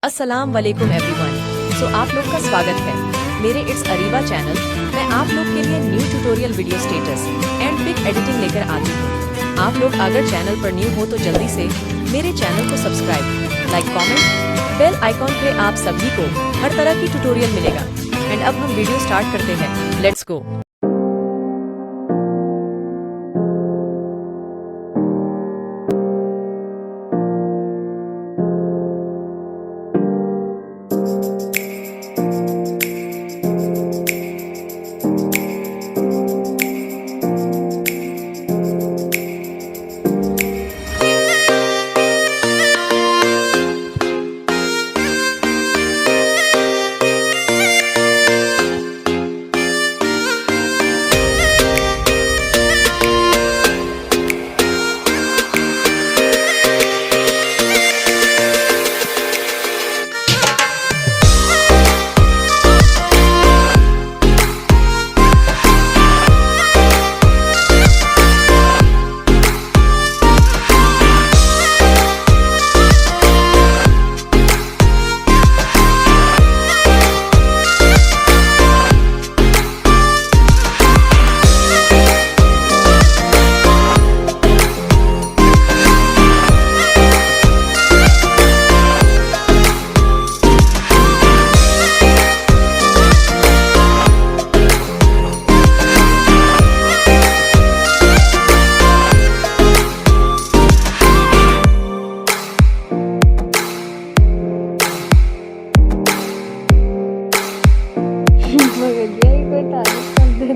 अस्सलाम वालेकुम everyone. So आप लोग का स्वागत है मेरे इट्स अरीबा चैनल। मैं आप लोग के लिए new tutorial video status and pic editing लेकर आती हूँ। आप लोग अगर चैनल पर न्यू हो तो जल्दी से मेरे चैनल को subscribe, like, comment, bell icon पे आप सभी को हर तरह की ट्यूटोरियल मिलेगा। एंड अब हम वीडियो स्टार्ट करते हैं, लेट्स गो। मगर यही कोई तारीफ कर दे